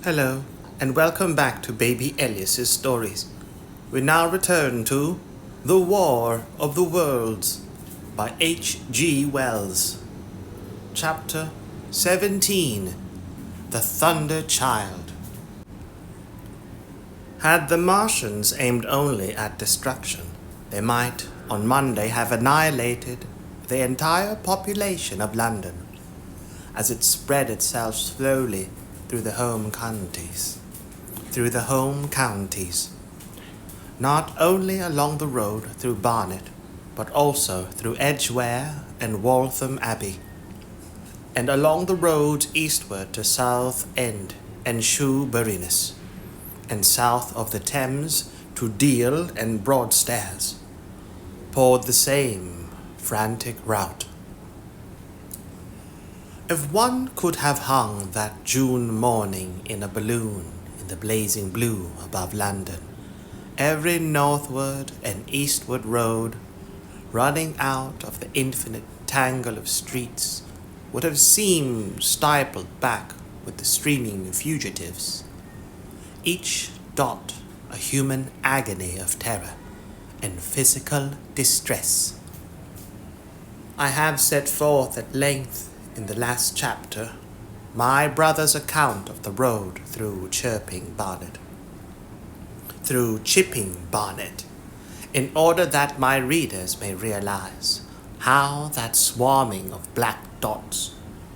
Hello, and welcome back to Baby Elias's stories. We now return to The War of the Worlds by H.G. Wells. Chapter 17 The Thunder Child. Had the Martians aimed only at destruction, they might, on Monday, have annihilated the entire population of London as it spread itself slowly through the home counties. Not only along the road through Barnet, but also through Edgware and Waltham Abbey, and along the roads eastward to Southend and Shoeburyness, and south of the Thames to Deal and Broadstairs, poured the same frantic rout. If one could have hung that June morning in a balloon in the blazing blue above London, every northward and eastward road, running out of the infinite tangle of streets, would have seemed stippled back with the streaming fugitives, each dot a human agony of terror and physical distress. I have set forth at length in the last chapter my brother's account of the road through Chipping Barnet, in order that my readers may realize how that swarming of black dots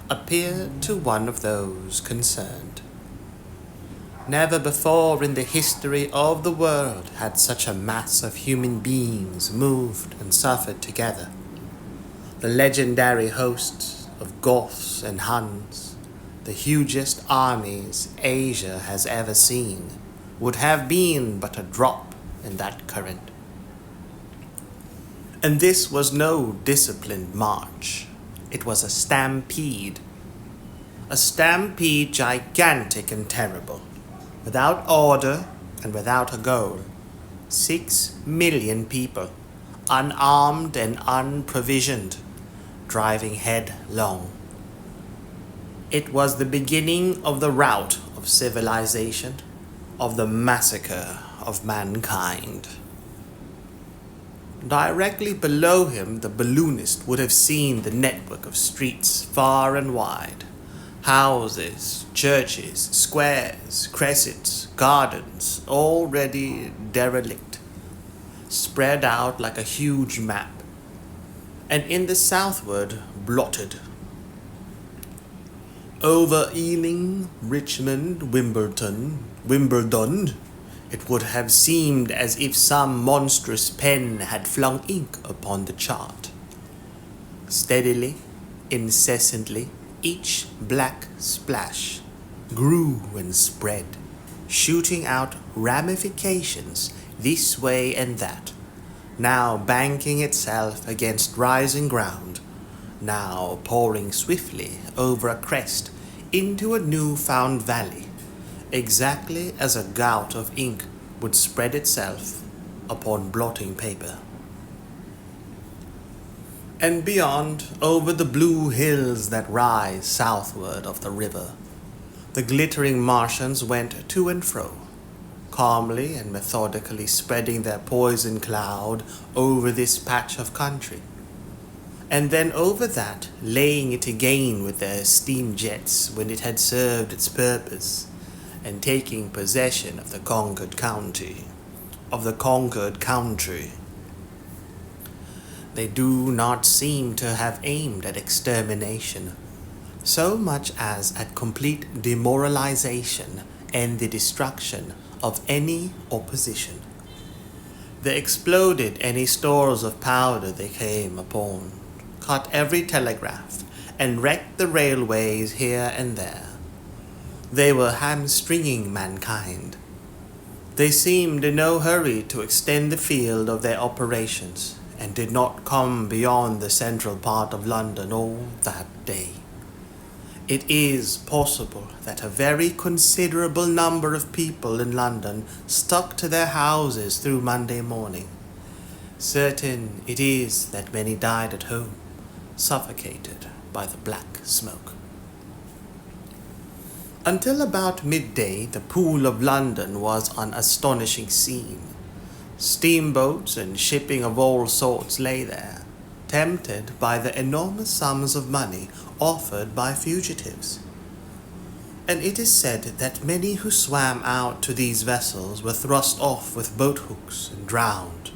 appeared to one of those concerned. Never before in the history of the world had such a mass of human beings moved and suffered together. The legendary hosts of Goths and Huns, the hugest armies Asia has ever seen, would have been but a drop in that current. And this was no disciplined march. It was a stampede gigantic and terrible, without order and without a goal. 6 million people, unarmed and unprovisioned, driving headlong. It was the beginning of the rout of civilization, of the massacre of mankind. Directly below him, the balloonist would have seen the network of streets far and wide, houses, churches, squares, crescents, gardens, already derelict, spread out like a huge map, and in the southward blotted. Over Ealing, Richmond, Wimbledon, it would have seemed as if some monstrous pen had flung ink upon the chart. Steadily, incessantly, each black splash grew and spread, shooting out ramifications this way and that, now banking itself against rising ground, now pouring swiftly over a crest into a new-found valley, exactly as a gout of ink would spread itself upon blotting paper. And beyond, over the blue hills that rise southward of the river, the glittering Martians went to and fro, calmly and methodically spreading their poison cloud over this patch of country, and then over that, laying it again with their steam jets when it had served its purpose, and taking possession of the conquered country. They do not seem to have aimed at extermination, so much as at complete demoralization and the destruction of any opposition. They exploded any stores of powder they came upon, cut every telegraph, and wrecked the railways here and there. They were hamstringing mankind. They seemed in no hurry to extend the field of their operations, and did not come beyond the central part of London all that day. It is possible that a very considerable number of people in London stuck to their houses through Monday morning. Certain it is that many died at home, suffocated by the black smoke. Until about midday, the Pool of London was an astonishing scene. Steamboats and shipping of all sorts lay there, tempted by the enormous sums of money offered by fugitives. And it is said that many who swam out to these vessels were thrust off with boat hooks and drowned.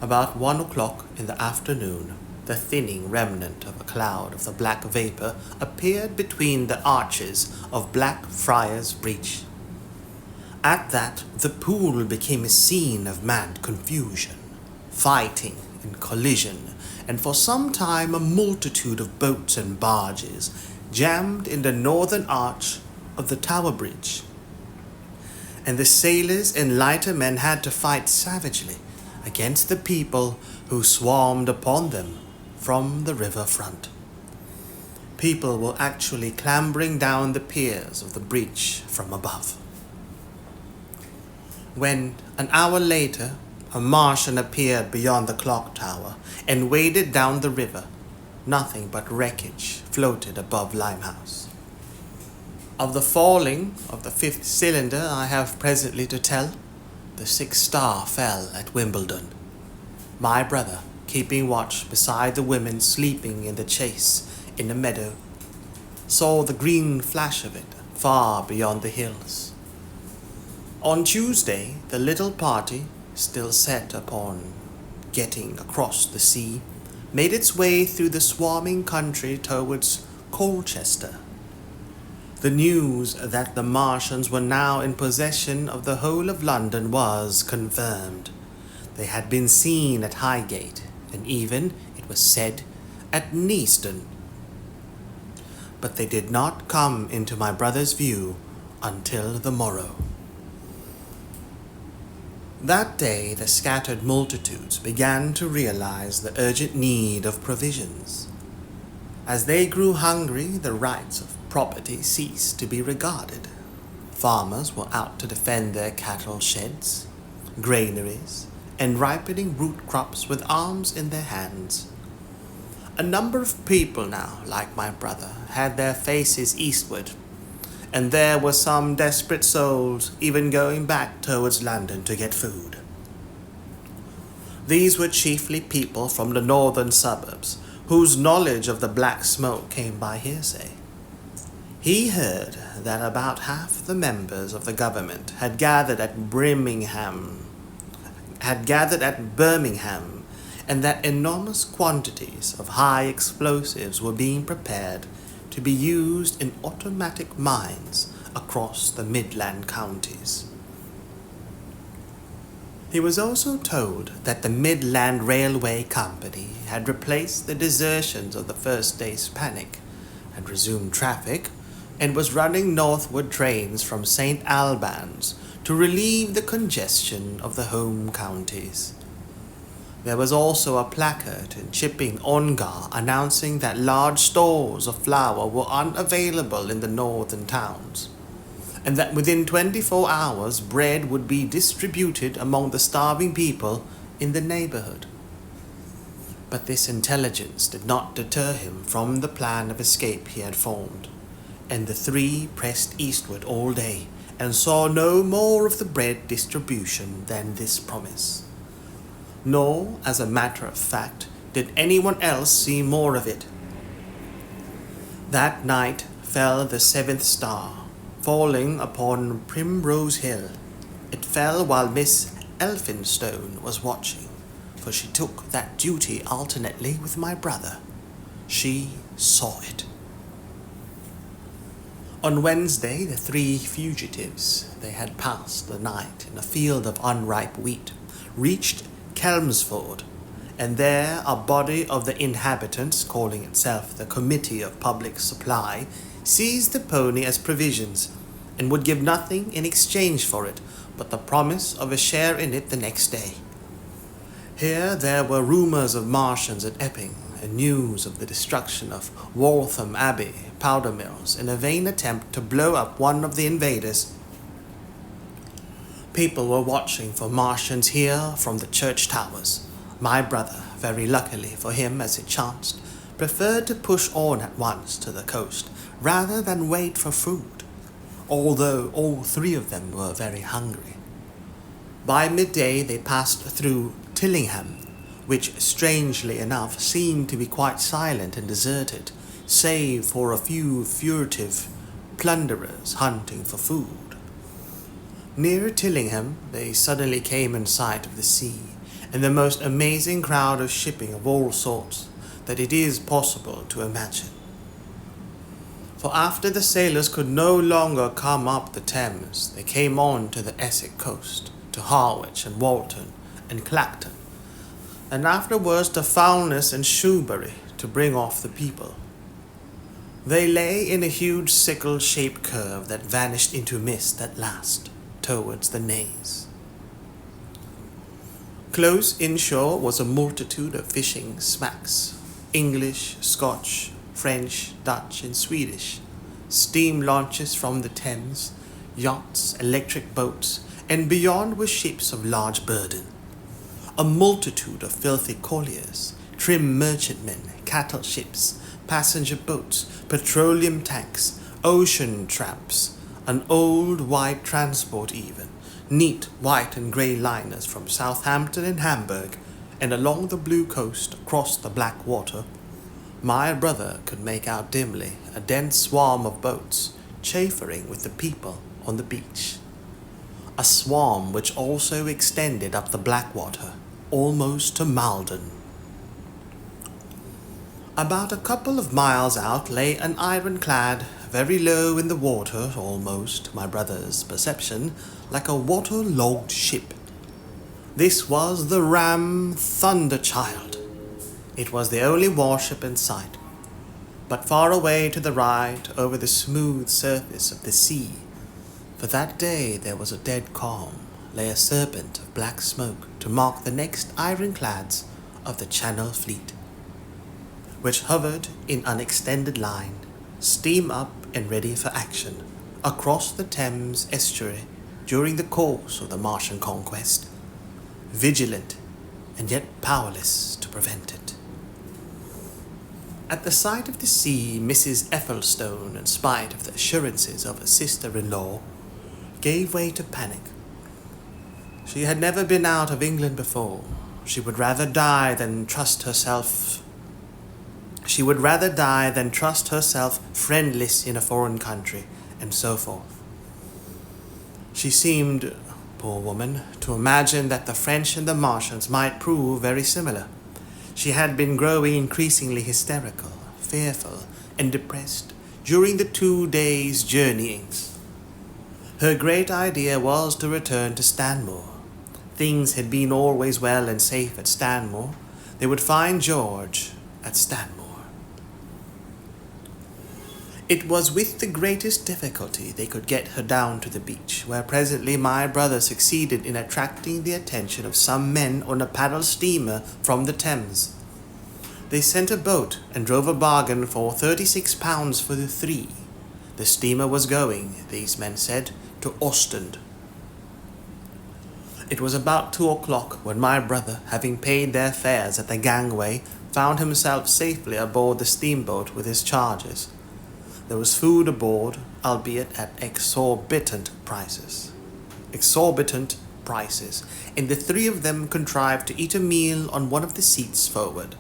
About 1 o'clock in the afternoon, the thinning remnant of a cloud of the black vapor appeared between the arches of Blackfriars Breach. At that, the pool became a scene of mad confusion, fighting and collision, and for some time a multitude of boats and barges jammed in the northern arch of the Tower Bridge. And the sailors and lightermen had to fight savagely against the people who swarmed upon them from the river front. People were actually clambering down the piers of the bridge from above. When, an hour later, a Martian appeared beyond the clock tower and waded down the river, nothing but wreckage floated above Limehouse. Of the falling of the fifth cylinder I have presently to tell. The sixth star fell at Wimbledon. My brother, keeping watch beside the women sleeping in the chase in the meadow, saw the green flash of it far beyond the hills. On Tuesday, the little party, still set upon getting across the sea, made its way through the swarming country towards Colchester. The news that the Martians were now in possession of the whole of London was confirmed. They had been seen at Highgate, and even, it was said, at Neaston. But they did not come into my brother's view until the morrow. That day the scattered multitudes began to realize the urgent need of provisions. As they grew hungry, the rights of property ceased to be regarded. Farmers were out to defend their cattle sheds, granaries, and ripening root crops with arms in their hands. A number of people now, like my brother, had their faces eastward, and there were some desperate souls even going back towards London to get food. These were chiefly people from the northern suburbs, whose knowledge of the black smoke came by hearsay. He heard that about half the members of the government had gathered at Birmingham, and that enormous quantities of high explosives were being prepared to be used in automatic mines across the Midland counties. He was also told that the Midland Railway Company had replaced the desertions of the first day's panic, had resumed traffic, and was running northward trains from St. Albans to relieve the congestion of the home counties. There was also a placard in Chipping Ongar announcing that large stores of flour were unavailable in the northern towns, and that within 24 hours bread would be distributed among the starving people in the neighborhood. But this intelligence did not deter him from the plan of escape he had formed, and the three pressed eastward all day and saw no more of the bread distribution than this promise. Nor, as a matter of fact, did anyone else see more of it. That night fell the seventh star, falling upon Primrose Hill. It fell while Miss Elphinstone was watching, for she took that duty alternately with my brother. She saw it. On Wednesday, the three fugitives, they had passed the night in a field of unripe wheat, reached Chelmsford, and there a body of the inhabitants, calling itself the Committee of Public Supply, seized the pony as provisions, and would give nothing in exchange for it but the promise of a share in it the next day. Here there were rumours of Martians at Epping, and news of the destruction of Waltham Abbey powder mills in a vain attempt to blow up one of the invaders. People were watching for Martians here from the church towers. My brother, very luckily for him as it chanced, preferred to push on at once to the coast rather than wait for food, although all three of them were very hungry. By midday they passed through Tillingham, which strangely enough seemed to be quite silent and deserted, save for a few furtive plunderers hunting for food. Near Tillingham they suddenly came in sight of the sea, and the most amazing crowd of shipping of all sorts that it is possible to imagine. For after the sailors could no longer come up the Thames, they came on to the Essex coast, to Harwich and Walton and Clacton, and afterwards to Foulness and Shoebury to bring off the people. They lay in a huge sickle-shaped curve that vanished into mist at last, towards the Naze. Close inshore was a multitude of fishing smacks, English, Scotch, French, Dutch, and Swedish, steam launches from the Thames, yachts, electric boats, and beyond were ships of large burden. A multitude of filthy colliers, trim merchantmen, cattle ships, passenger boats, petroleum tanks, ocean tramps, an old white transport even, neat white and grey liners from Southampton and Hamburg, and along the blue coast across the black water. My brother could make out dimly a dense swarm of boats chaffering with the people on the beach, a swarm which also extended up the Blackwater, almost to Malden. About a couple of miles out lay an ironclad, very low in the water, almost, my brother's perception, like a water-logged ship. This was the ram Thunderchild. It was the only warship in sight, but far away to the right over the smooth surface of the sea, for that day there was a dead calm, lay a serpent of black smoke to mark the next ironclads of the Channel Fleet, which hovered in an extended line, steam up and ready for action, across the Thames estuary during the course of the Martian conquest, vigilant and yet powerless to prevent it. At the sight of the sea, Mrs. Ethelstone, in spite of the assurances of her sister-in-law, gave way to panic. She had never been out of England before. She would rather die than trust herself friendless in a foreign country, and so forth. She seemed, poor woman, to imagine that the French and the Martians might prove very similar. She had been growing increasingly hysterical, fearful, and depressed during the 2 days' journeyings. Her great idea was to return to Stanmore. Things had been always well and safe at Stanmore. They would find George at Stanmore. It was with the greatest difficulty they could get her down to the beach, where presently my brother succeeded in attracting the attention of some men on a paddle steamer from the Thames. They sent a boat and drove a bargain for £36 for the three. The steamer was going, these men said, to Ostend. It was about 2 o'clock when my brother, having paid their fares at the gangway, found himself safely aboard the steamboat with his charges. There was food aboard, albeit at exorbitant prices, and the three of them contrived to eat a meal on one of the seats forward.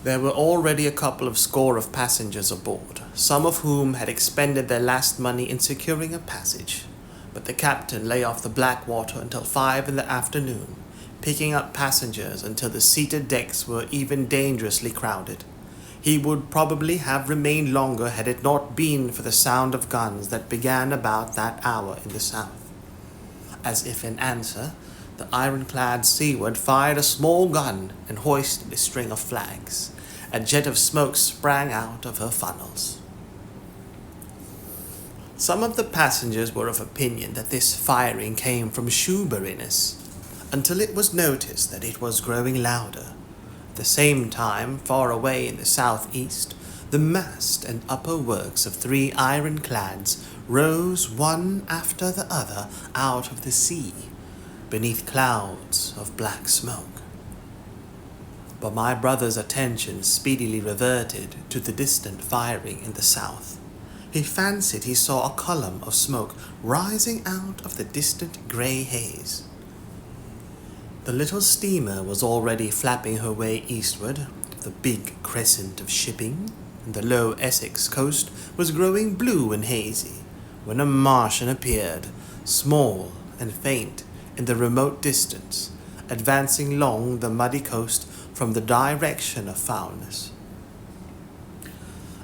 There were already a couple of score of passengers aboard, some of whom had expended their last money in securing a passage, but the captain lay off the Blackwater until 5 in the afternoon, picking up passengers until the seated decks were even dangerously crowded. He would probably have remained longer had it not been for the sound of guns that began about that hour in the south. As if in answer, the ironclad seaward fired a small gun and hoisted a string of flags. A jet of smoke sprang out of her funnels. Some of the passengers were of opinion that this firing came from Shoeburyness, until it was noticed that it was growing louder. At the same time, far away in the southeast, the mast and upper works of 3 ironclads rose one after the other out of the sea, beneath clouds of black smoke. But my brother's attention speedily reverted to the distant firing in the south. He fancied he saw a column of smoke rising out of the distant grey haze. The little steamer was already flapping her way eastward, the big crescent of shipping, and the low Essex coast was growing blue and hazy, when a Martian appeared, small and faint in the remote distance, advancing along the muddy coast from the direction of foulness.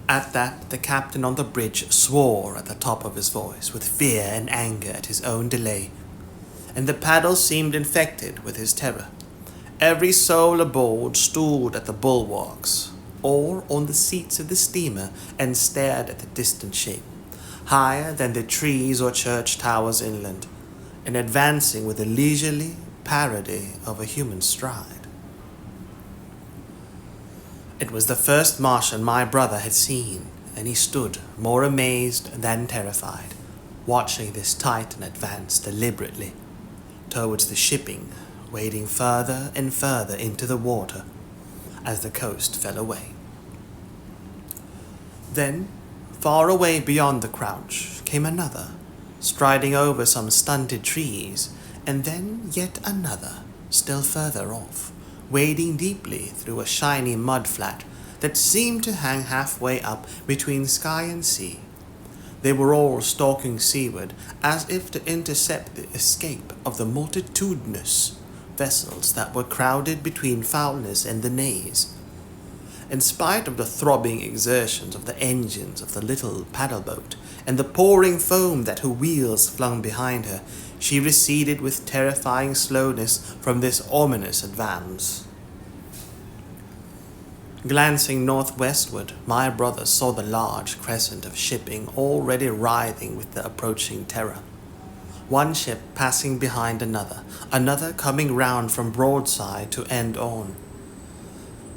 At that, the captain on the bridge swore at the top of his voice with fear and anger at his own delay, and the paddles seemed infected with his terror. Every soul aboard stood at the bulwarks or on the seats of the steamer and stared at the distant shape, higher than the trees or church towers inland, and advancing with a leisurely parody of a human stride. It was the first Martian my brother had seen, and he stood more amazed than terrified, watching this Titan advance deliberately towards the shipping, wading further and further into the water as the coast fell away. Then, far away beyond the crouch, came another, striding over some stunted trees, and then yet another, still further off, wading deeply through a shiny mud flat that seemed to hang halfway up between sky and sea. They were all stalking seaward, as if to intercept the escape of the multitudinous vessels that were crowded between Foulness and the Naze. In spite of the throbbing exertions of the engines of the little paddle boat and the pouring foam that her wheels flung behind her, she receded with terrifying slowness from this ominous advance. Glancing northwestward, my brother saw the large crescent of shipping already writhing with the approaching terror. One ship passing behind another coming round from broadside to end on.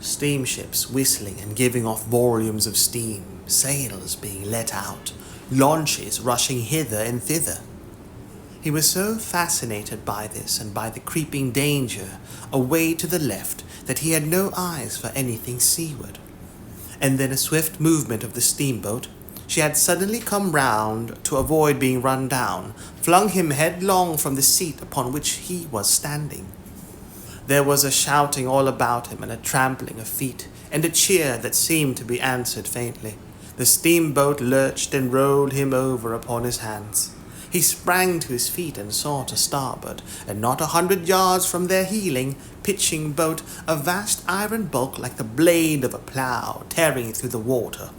Steamships whistling and giving off volumes of steam, sails being let out, launches rushing hither and thither. He was so fascinated by this and by the creeping danger away to the left that he had no eyes for anything seaward. And then a swift movement of the steamboat, she had suddenly come round to avoid being run down, flung him headlong from the seat upon which he was standing. There was a shouting all about him and a trampling of feet, and a cheer that seemed to be answered faintly. The steamboat lurched and rolled him over upon his hands. He sprang to his feet and saw to starboard, and not 100 yards from their heeling, pitching boat, a vast iron bulk like the blade of a plough tearing through the water,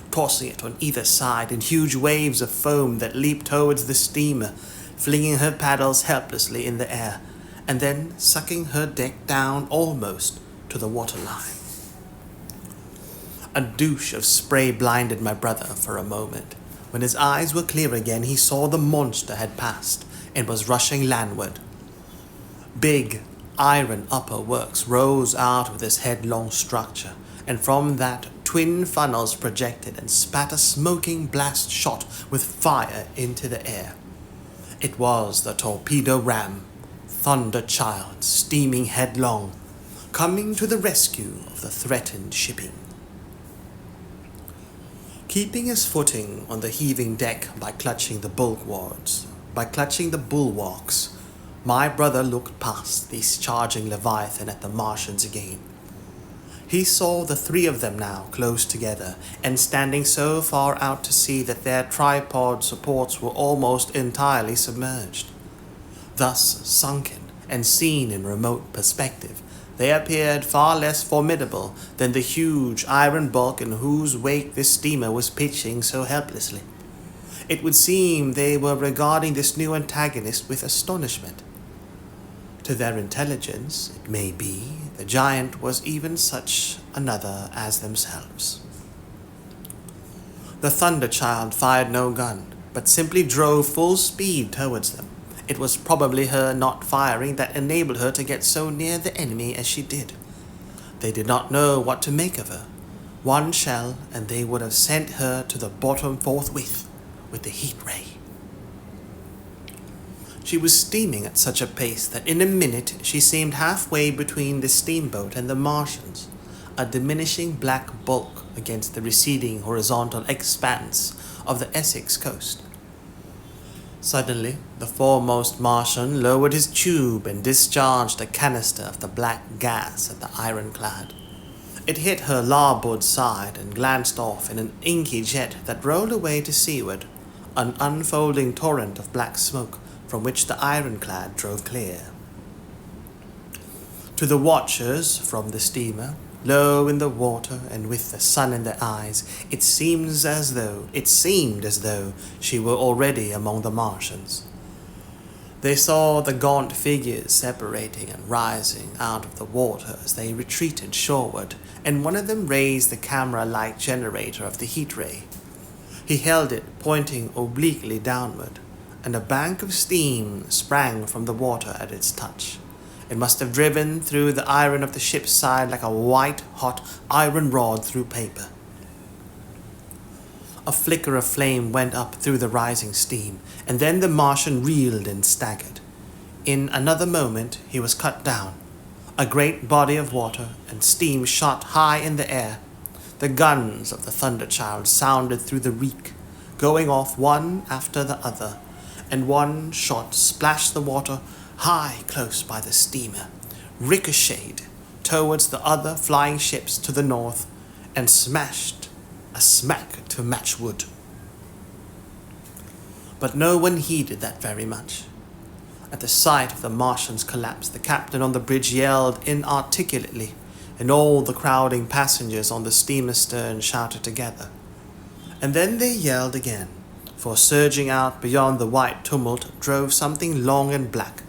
tossing it on either side in huge waves of foam that leaped towards the steamer, flinging her paddles helplessly in the air, and then sucking her deck down almost to the waterline. A douche of spray blinded my brother for a moment. When his eyes were clear again, he saw the monster had passed and was rushing landward. Big iron upper works rose out of this headlong structure, and from that twin funnels projected and spat a smoking blast shot with fire into the air. It was the torpedo ram, Thunder Child, steaming headlong, coming to the rescue of the threatened shipping. Keeping his footing on the heaving deck by clutching the bulwarks, my brother looked past this charging leviathan at the Martians again. He saw the three of them now close together and standing so far out to sea that their tripod supports were almost entirely submerged. Thus sunken and seen in remote perspective, they appeared far less formidable than the huge iron bulk in whose wake this steamer was pitching so helplessly. It would seem they were regarding this new antagonist with astonishment. To their intelligence, it may be, the giant was even such another as themselves. The Thunder Child fired no gun, but simply drove full speed towards them. It was probably her not firing that enabled her to get so near the enemy as she did. They did not know what to make of her. One shell, and they would have sent her to the bottom forthwith with the heat ray. She was steaming at such a pace that in a minute she seemed halfway between the steamboat and the Martians. a diminishing black bulk against the receding horizontal expanse of the Essex coast. Suddenly, the foremost Martian lowered his tube and discharged a canister of the black gas at the ironclad. It hit her larboard side and glanced off in an inky jet that rolled away to seaward, an unfolding torrent of black smoke from which the ironclad drove clear. To the watchers from the steamer, low in the water and with the sun in their eyes, it seemed as though she were already among the Martians. They saw the gaunt figures separating and rising out of the water as they retreated shoreward, and one of them raised the camera light generator of the heat ray. He held it pointing obliquely downward, and a bank of steam sprang from the water at its touch. It must have driven through the iron of the ship's side like a white-hot iron rod through paper. A flicker of flame went up through the rising steam, and then the Martian reeled and staggered. In another moment he was cut down. A great body of water and steam shot high in the air. The guns of the Thunderchild sounded through the reek, going off one after the other, and one shot splashed the water high close by the steamer, ricocheted towards the other flying ships to the north, and smashed a smack to match wood. But no one heeded that very much. At the sight of the Martian's collapse, the captain on the bridge yelled inarticulately, and all the crowding passengers on the steamer's stern shouted together. And then they yelled again, for surging out beyond the white tumult drove something long and black,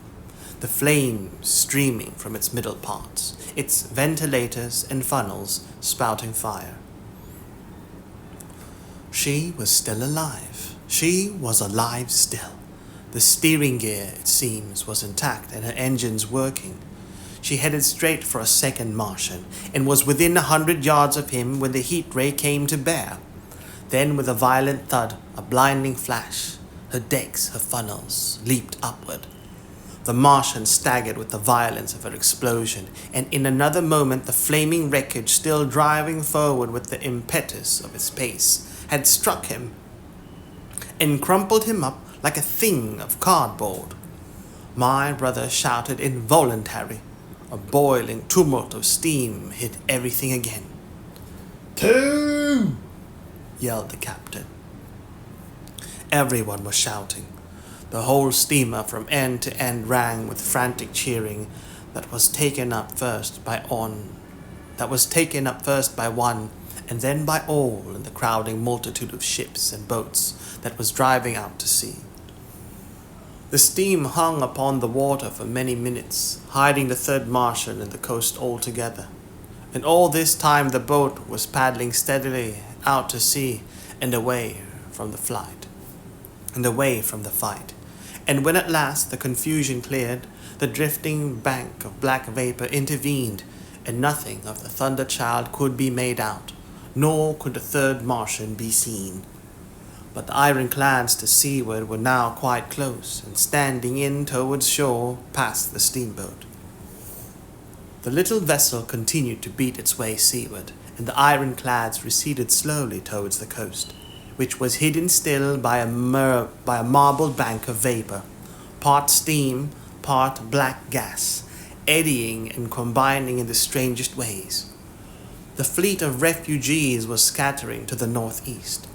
the flames streaming from its middle parts, its ventilators and funnels spouting fire. She was still alive. She was alive still. The steering gear, it seems, was intact and her engines working. She headed straight for a second Martian and was within 100 yards of him when the heat ray came to bear. Then with a violent thud, a blinding flash, her decks, her funnels, leaped upward. The Martian staggered with the violence of her explosion, and in another moment the flaming wreckage, still driving forward with the impetus of its pace, had struck him and crumpled him up like a thing of cardboard. My brother shouted involuntarily. A boiling tumult of steam hit everything again. "Two!" yelled the captain. Everyone was shouting. The whole steamer from end to end rang with frantic cheering that was taken up first by one, and then by all in the crowding multitude of ships and boats that was driving out to sea. The steam hung upon the water for many minutes, hiding the third Martian and the coast altogether. And all this time the boat was paddling steadily out to sea and away from the fight. And when at last the confusion cleared, the drifting bank of black vapor intervened, and nothing of the Thunderchild could be made out, nor could the third Martian be seen. But the ironclads to seaward were now quite close, and standing in towards shore past the steamboat. The little vessel continued to beat its way seaward, and the ironclads receded slowly towards the coast, which was hidden still by a marbled bank of vapor, part steam, part black gas, eddying and combining in the strangest ways. The fleet of refugees was scattering to the northeast.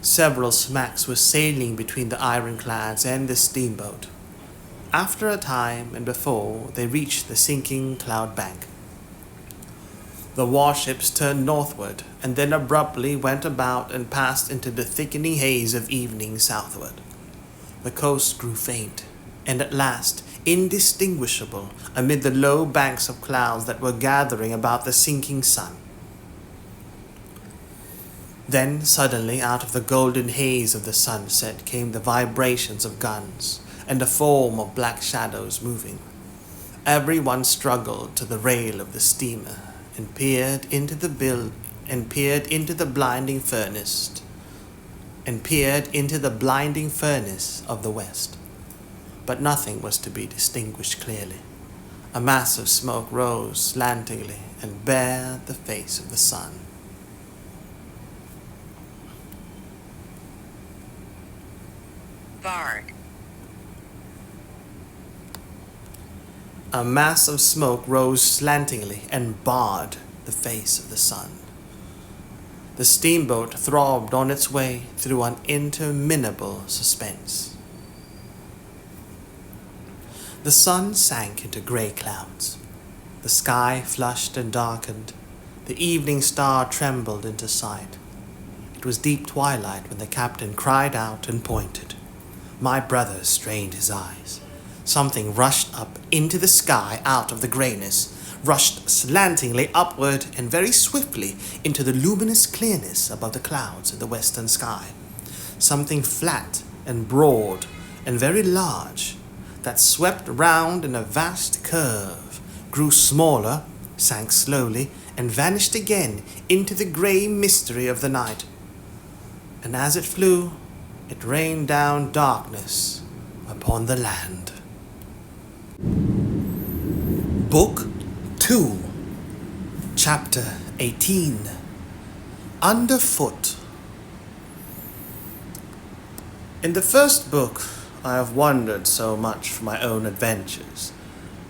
Several smacks were sailing between the ironclads and the steamboat. After a time and before they reached the sinking cloud bank, the warships turned northward and then abruptly went about and passed into the thickening haze of evening southward. The coast grew faint, and at last indistinguishable amid the low banks of clouds that were gathering about the sinking sun. Then suddenly out of the golden haze of the sunset came the vibrations of guns and the form of black shadows moving. Everyone struggled to the rail of the steamer and peered into the blinding furnace of the west. But nothing was to be distinguished clearly. A mass of smoke rose slantingly and bared the face of the sun. Barred. A mass of smoke rose slantingly and barred the face of the sun. The steamboat throbbed on its way through an interminable suspense. The sun sank into grey clouds. The sky flushed and darkened. The evening star trembled into sight. It was deep twilight when the captain cried out and pointed. My brother strained his eyes. Something rushed up into the sky out of the greyness, rushed slantingly upward and very swiftly into the luminous clearness above the clouds in the western sky. Something flat and broad and very large that swept round in a vast curve, grew smaller, sank slowly, and vanished again into the grey mystery of the night. And as it flew, it rained down darkness upon the land. Book 2, Chapter 18, Underfoot. In the first book, I have wandered so much from my own adventures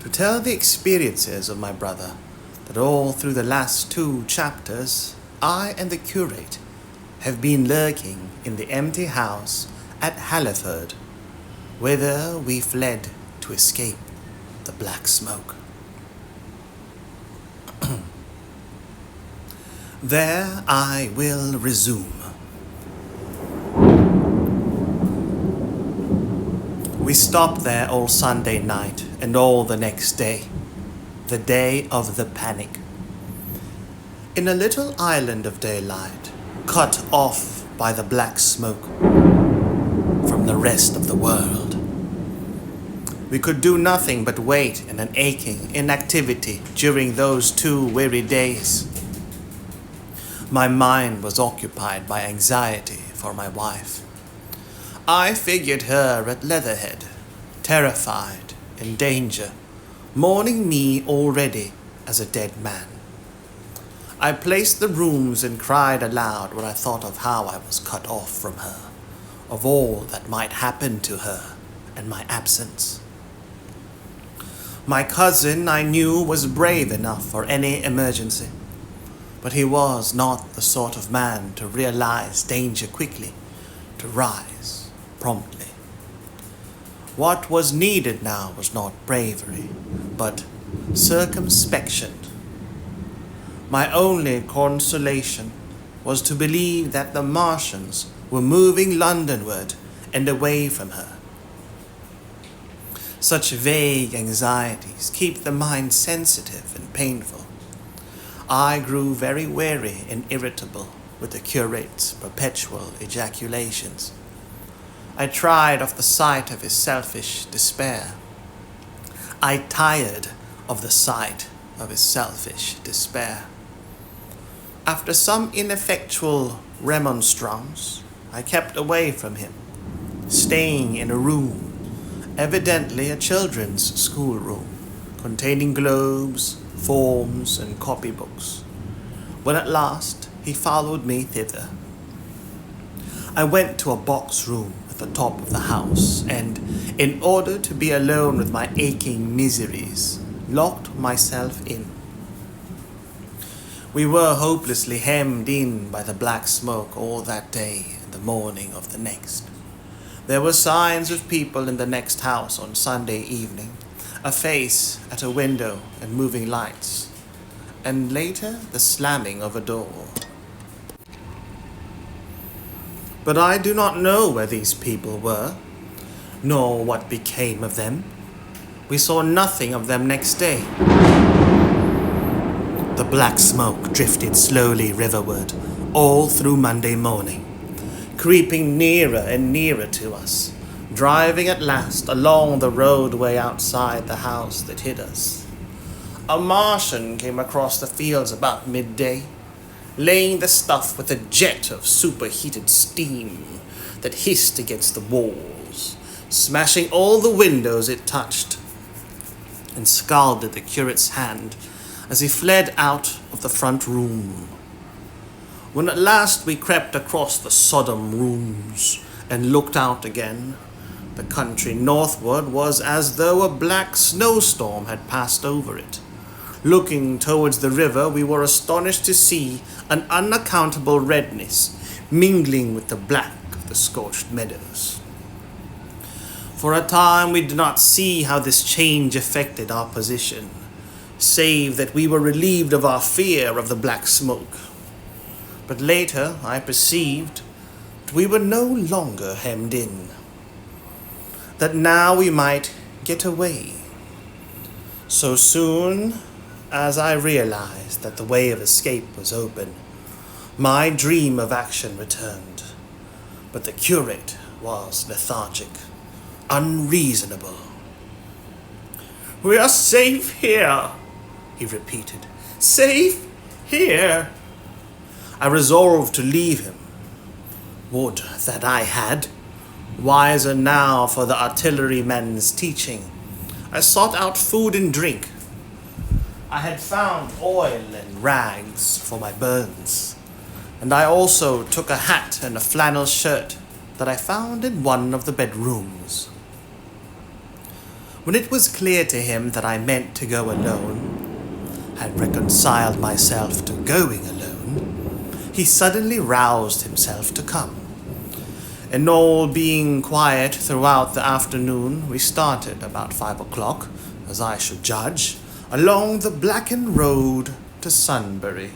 to tell the experiences of my brother that all through the last 2 chapters, I and the curate have been lurking in the empty house at Halliford, whither we fled to escape the black smoke. There I will resume. We stopped there all Sunday night and all the next day, the day of the panic. In a little island of daylight, cut off by the black smoke from the rest of the world. We could do nothing but wait in an aching inactivity during those 2 weary days. My mind was occupied by anxiety for my wife. I figured her at Leatherhead, terrified, in danger, mourning me already as a dead man. I paced the rooms and cried aloud when I thought of how I was cut off from her, of all that might happen to her in my absence. My cousin, I knew, was brave enough for any emergency, but he was not the sort of man to realize danger quickly, to rise promptly. What was needed now was not bravery, but circumspection. My only consolation was to believe that the Martians were moving Londonward and away from her. Such vague anxieties keep the mind sensitive and painful. I grew very weary and irritable with the curate's perpetual ejaculations. I tried of the sight of his selfish despair. I tired of the sight of his selfish despair. After some ineffectual remonstrance, I kept away from him, staying in a room, evidently a children's schoolroom, containing globes, forms, and copybooks, when at last he followed me thither. I went to a box room at the top of the house, and, in order to be alone with my aching miseries, locked myself in. We were hopelessly hemmed in by the black smoke all that day and the morning of the next. There were signs of people in the next house on Sunday evening, a face at a window and moving lights, and later the slamming of a door. But I do not know where these people were, nor what became of them. We saw nothing of them next day. The black smoke drifted slowly riverward all through Monday morning, creeping nearer and nearer to us, driving at last along the roadway outside the house that hid us. A Martian came across the fields about midday, laying the stuff with a jet of superheated steam that hissed against the walls, smashing all the windows it touched. and scalded the curate's hand as he fled out of the front room. When at last we crept across the sodden rooms and looked out again, the country northward was as though a black snowstorm had passed over it. Looking towards the river, we were astonished to see an unaccountable redness mingling with the black of the scorched meadows. For a time we did not see how this change affected our position, save that we were relieved of our fear of the black smoke. But later I perceived that we were no longer hemmed in, that now we might get away. So soon as I realized that the way of escape was open, my dream of action returned. But the curate was lethargic, unreasonable. "We are safe here," he repeated. "Safe here." I resolved to leave him. Would that I had. Wiser now for the artilleryman's teaching, I sought out food and drink. I had found oil and rags for my burns, and I also took a hat and a flannel shirt that I found in one of the bedrooms. When it was clear to him that I meant to go alone, had reconciled myself to going alone, he suddenly roused himself to come. And all being quiet throughout the afternoon, we started about 5 o'clock, as I should judge, along the blackened road to Sunbury.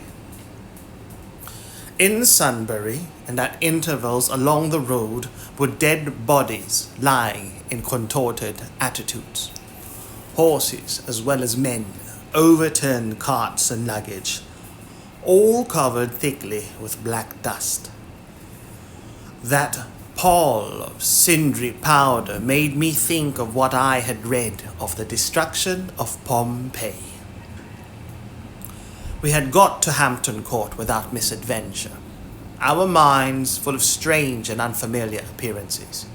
In Sunbury, and at intervals along the road, were dead bodies lying in contorted attitudes. Horses as well as men, overturned carts and luggage, all covered thickly with black dust. That pall of cindery powder made me think of what I had read of the destruction of Pompeii. We had got to Hampton Court without misadventure, our minds full of strange and unfamiliar appearances,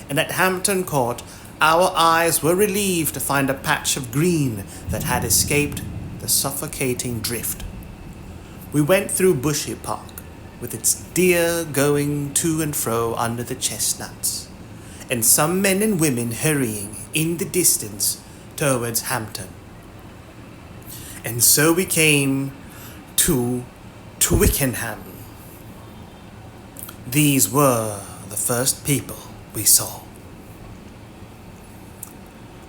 and at Hampton Court our eyes were relieved to find a patch of green that had escaped the suffocating drift. We went through Bushy Park, with its deer going to and fro under the chestnuts, and some men and women hurrying in the distance towards Hampton. And so we came to Twickenham. These were the first people we saw.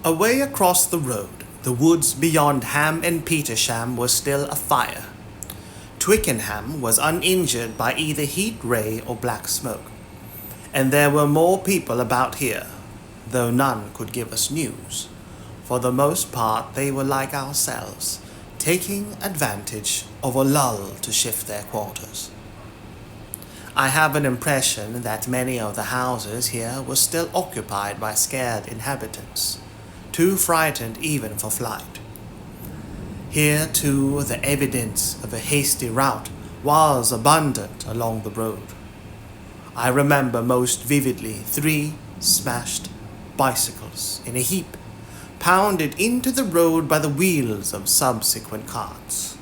Away across the road, the woods beyond Ham and Petersham were still afire. Twickenham was uninjured by either heat ray or black smoke, and there were more people about here, though none could give us news. For the most part they were like ourselves, taking advantage of a lull to shift their quarters. I have an impression that many of the houses here were still occupied by scared inhabitants, too frightened even for flight. Here, too, the evidence of a hasty rout was abundant along the road. I remember most vividly 3 smashed bicycles in a heap, pounded into the road by the wheels of subsequent carts.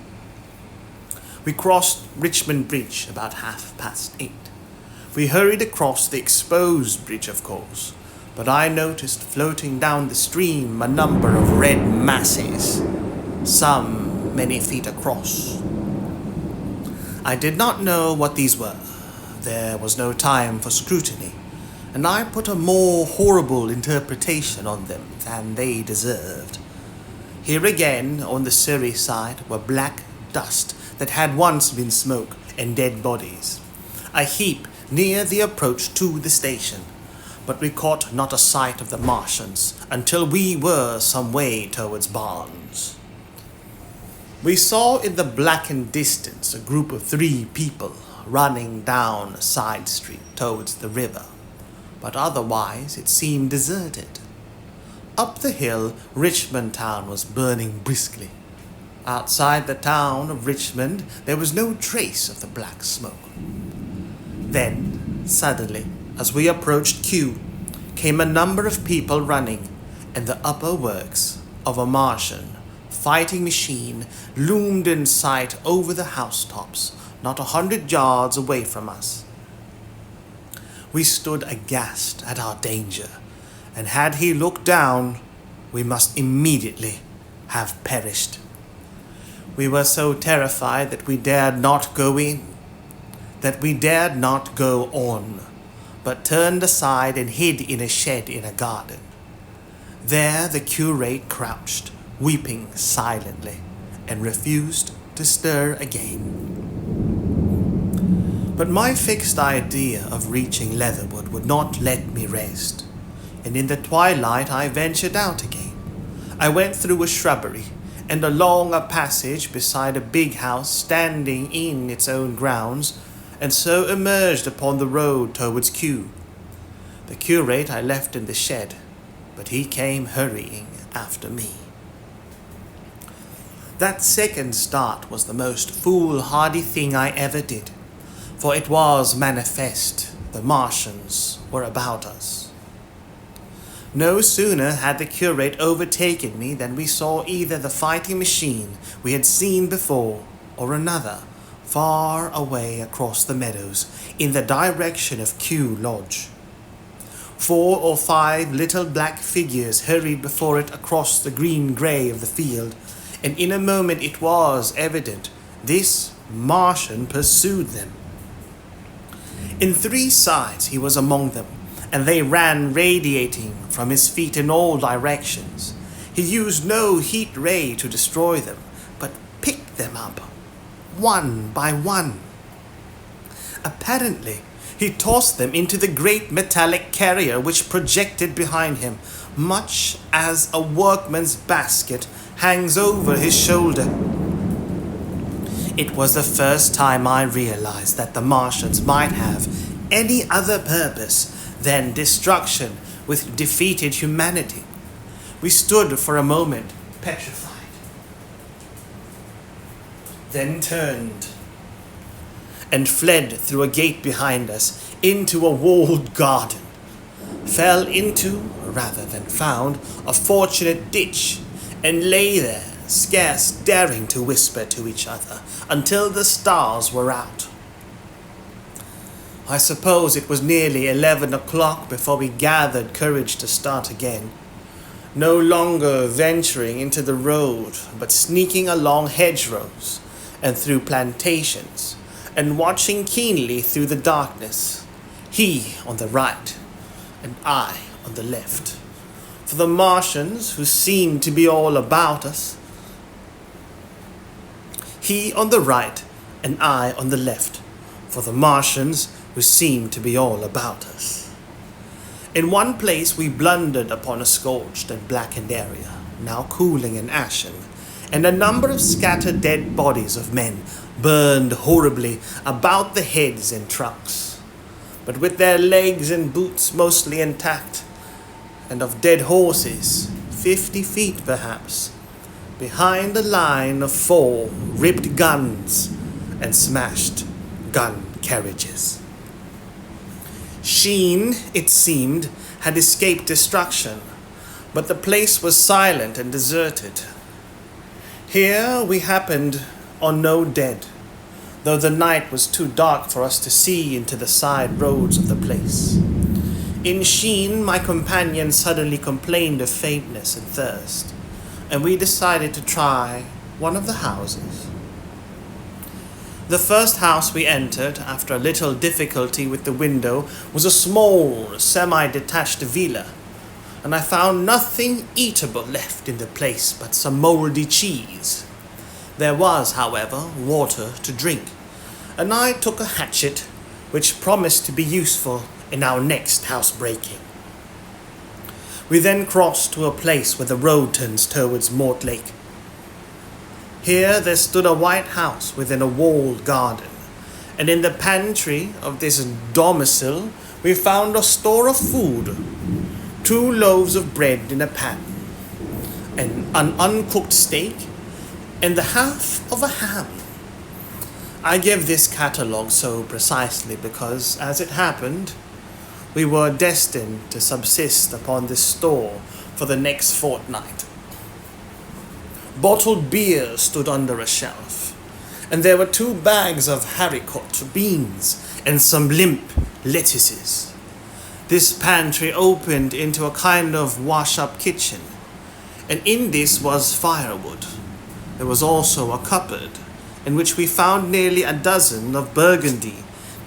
We crossed Richmond Bridge about 8:30. We hurried across the exposed bridge, of course, but I noticed floating down the stream a number of red masses, some many feet across. I did not know what these were. There was no time for scrutiny, and I put a more horrible interpretation on them than they deserved. Here again, on the Surrey side, were black dust that had once been smoke and dead bodies, a heap near the approach to the station, but we caught not a sight of the Martians until we were some way towards Barnes. We saw in the blackened distance a group of 3 people running down a side street towards the river, but otherwise it seemed deserted. Up the hill, Richmond town was burning briskly. Outside the town of Richmond, there was no trace of the black smoke. Then, suddenly, as we approached Kew, came a number of people running, and the upper works of a Martian fighting machine loomed in sight over the housetops, not 100 yards away from us. We stood aghast at our danger, and had he looked down, we must immediately have perished. We were so terrified that we dared not go on, but turned aside and hid in a shed in a garden. There the curate crouched, weeping silently, and refused to stir again. But my fixed idea of reaching Leatherwood would not let me rest, and in the twilight I ventured out again. I went through a shrubbery and along a passage beside a big house standing in its own grounds, and so emerged upon the road towards Kew. The curate I left in the shed, but he came hurrying after me. That second start was the most foolhardy thing I ever did, for it was manifest the Martians were about us. No sooner had the curate overtaken me than we saw either the fighting machine we had seen before or another far away across the meadows in the direction of Kew Lodge. 4 or 5 little black figures hurried before it across the green-grey of the field, and in a moment it was evident this Martian pursued them. In 3 sides he was among them, and they ran radiating from his feet in all directions. He used no heat ray to destroy them, but picked them up, one by one. Apparently, he tossed them into the great metallic carrier which projected behind him, much as a workman's basket hangs over his shoulder. It was the first time I realized that the Martians might have any other purpose than destruction with defeated humanity. We stood for a moment petrified, then turned and fled through a gate behind us into a walled garden, fell into, rather than found, a fortunate ditch, and lay there, scarce daring to whisper to each other, until the stars were out. I suppose it was nearly 11 o'clock before we gathered courage to start again, no longer venturing into the road, but sneaking along hedgerows and through plantations, and watching keenly through the darkness, he on the right and I on the left, for the Martians who seemed to be all about us. He on the right and I on the left, for the Martians who seemed to be all about us. In one place we blundered upon a scorched and blackened area, now cooling and ashen, and a number of scattered dead bodies of men burned horribly about the heads and trunks, but with their legs and boots mostly intact, and of dead horses, 50 feet perhaps, behind a line of 4 ripped guns and smashed gun carriages. Sheen, it seemed, had escaped destruction, but the place was silent and deserted. Here we happened on no dead, though the night was too dark for us to see into the side roads of the place. In Sheen, my companion suddenly complained of faintness and thirst, and we decided to try one of the houses. The first house we entered, after a little difficulty with the window, was a small, semi-detached villa, and I found nothing eatable left in the place but some mouldy cheese. There was, however, water to drink, and I took a hatchet, which promised to be useful in our next housebreaking. We then crossed to a place where the road turns towards Mortlake. Here there stood a white house within a walled garden, and in the pantry of this domicile we found a store of food, 2 loaves of bread in a pan, and an uncooked steak, and the half of a ham. I give this catalogue so precisely because, as it happened, we were destined to subsist upon this store for the next fortnight. Bottled beer stood under a shelf, and there were 2 bags of haricot beans and some limp lettuces. This pantry opened into a kind of wash-up kitchen, and in this was firewood. There was also a cupboard, in which we found nearly a dozen of burgundy,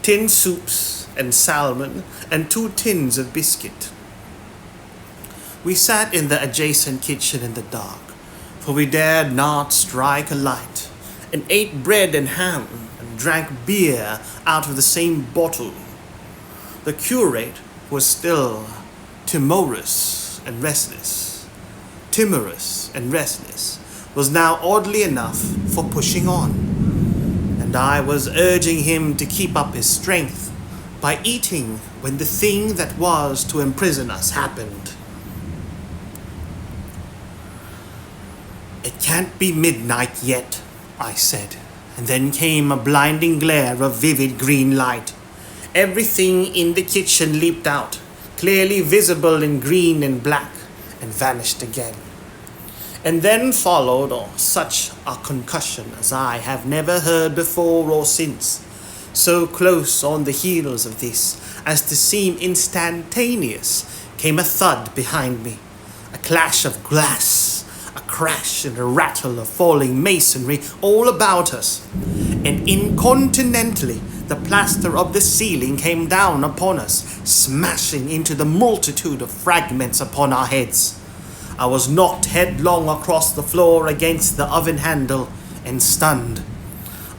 tin soups and salmon, and 2 tins of biscuit. We sat in the adjacent kitchen in the dark, for we dared not strike a light, and ate bread and ham, and drank beer out of the same bottle. The curate was still timorous and restless. Timorous and restless was now oddly enough for pushing on, and I was urging him to keep up his strength by eating when the thing that was to imprison us happened. "It can't be midnight yet," I said, and then came a blinding glare of vivid green light. Everything in the kitchen leaped out, clearly visible in green and black, and vanished again. And then followed such a concussion as I have never heard before or since, so close on the heels of this as to seem instantaneous. Came a thud behind me, a clash of glass, a crash and a rattle of falling masonry all about us, and incontinently the plaster of the ceiling came down upon us, smashing into the multitude of fragments upon our heads. I was knocked headlong across the floor against the oven handle and stunned.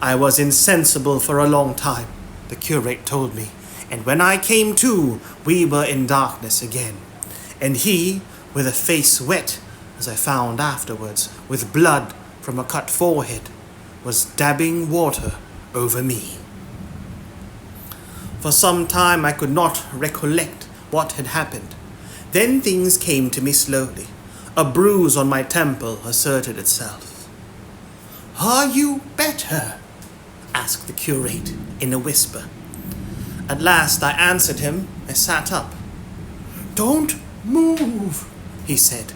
I was insensible for a long time, the curate told me, and when I came to, we were in darkness again, and he, with a face wet, as I found afterwards, with blood from a cut forehead, was dabbing water over me. For some time I could not recollect what had happened. Then things came to me slowly. A bruise on my temple asserted itself. "Are you better?" asked the curate in a whisper. At last I answered him. I sat up. "Don't move," he said.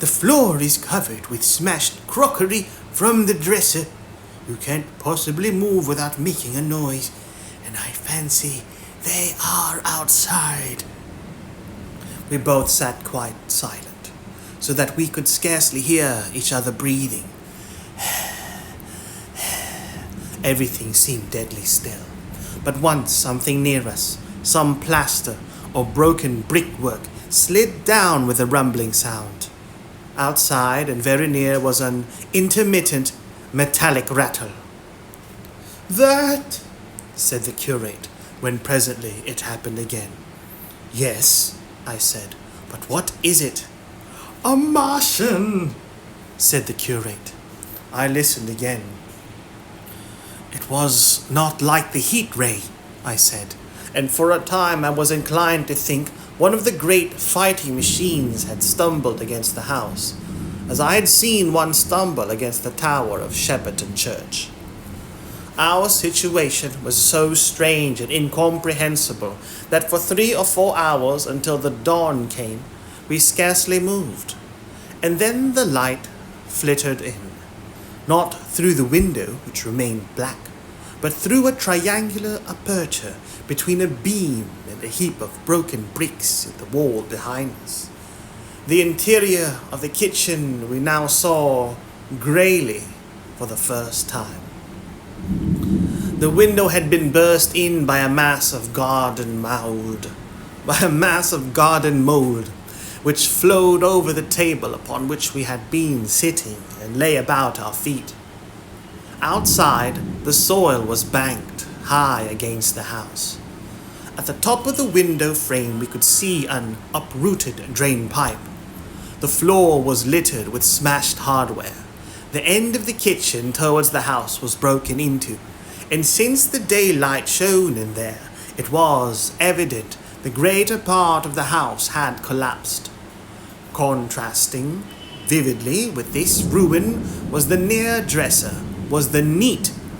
"The floor is covered with smashed crockery from the dresser. You can't possibly move without making a noise, and I fancy they are outside." We both sat quite silent, so that we could scarcely hear each other breathing. Everything seemed deadly still, but once something near us, some plaster or broken brickwork, slid down with a rumbling sound. Outside and very near was an intermittent metallic rattle. "That," said the curate, when presently it happened again. "Yes," I said, "but what is it?" "A Martian," said the curate. I listened again. "It was not like the heat ray," I said, and for a time I was inclined to think one of the great fighting machines had stumbled against the house, as I had seen one stumble against the tower of Shepperton Church. Our situation was so strange and incomprehensible that for 3 or 4 hours until the dawn came, we scarcely moved. And then the light flittered in, not through the window, which remained black, but through a triangular aperture between a beam and a heap of broken bricks in the wall behind us. The interior of the kitchen we now saw greyly for the first time. The window had been burst in by a mass of garden mold, which flowed over the table upon which we had been sitting and lay about our feet. Outside, the soil was banked high against the house. At the top of the window frame we could see an uprooted drain pipe. The floor was littered with smashed hardware. The end of the kitchen towards the house was broken into, and since the daylight shone in there, it was evident the greater part of the house had collapsed. Contrasting vividly with this ruin was the neat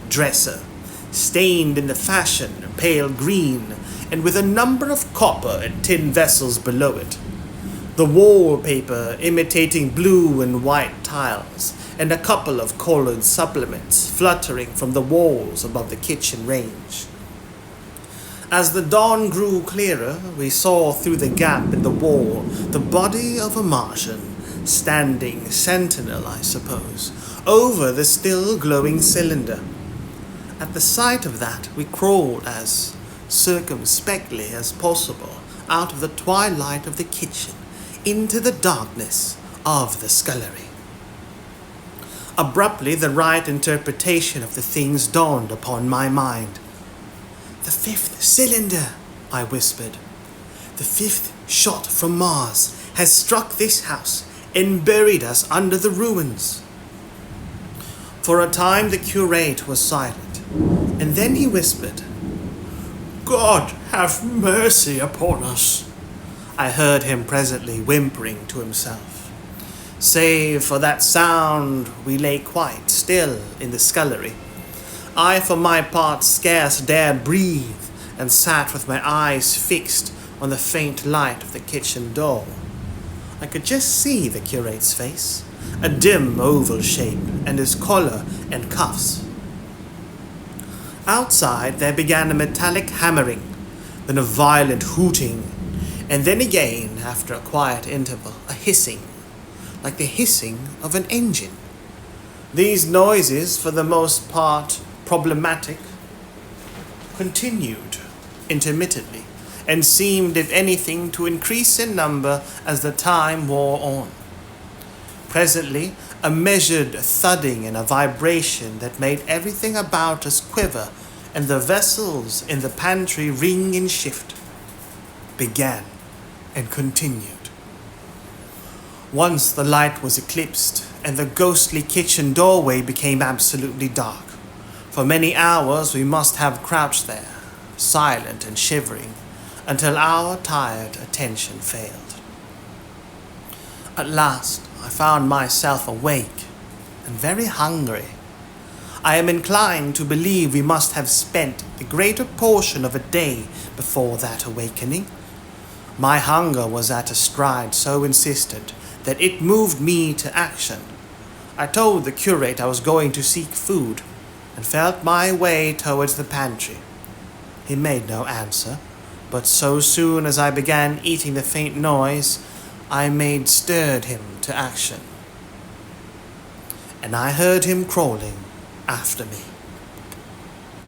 dresser, stained in the fashion pale green, and with a number of copper and tin vessels below it. The wallpaper imitating blue and white tiles, and a couple of coloured supplements fluttering from the walls above the kitchen range. As the dawn grew clearer, we saw through the gap in the wall the body of a Martian, standing sentinel, I suppose, over the still glowing cylinder. At the sight of that, we crawled as circumspectly as possible out of the twilight of the kitchen into the darkness of the scullery. Abruptly, the right interpretation of the things dawned upon my mind. "The fifth cylinder," I whispered. "The fifth shot from Mars has struck this house and buried us under the ruins." For a time the curate was silent, and then he whispered, "God have mercy upon us." I heard him presently whimpering to himself. Save for that sound, we lay quite still in the scullery. I, for my part, scarce dared breathe, and sat with my eyes fixed on the faint light of the kitchen door. I could just see the curate's face, a dim oval shape, and his collar and cuffs. Outside there began a metallic hammering, then a violent hooting, and then again, after a quiet interval, a hissing, like the hissing of an engine. These noises, for the most part problematic, continued intermittently, and seemed, if anything, to increase in number as the time wore on. Presently, a measured thudding and a vibration that made everything about us quiver and the vessels in the pantry ring and shift began and continued. Once the light was eclipsed and the ghostly kitchen doorway became absolutely dark. For many hours we must have crouched there, silent and shivering, until our tired attention failed. At last I found myself awake and very hungry. I am inclined to believe we must have spent the greater portion of a day before that awakening. My hunger was at a stride so insistent that it moved me to action. I told the curate I was going to seek food, and felt my way towards the pantry. He made no answer, but so soon as I began eating the faint noise, I stirred him to action. And I heard him crawling after me.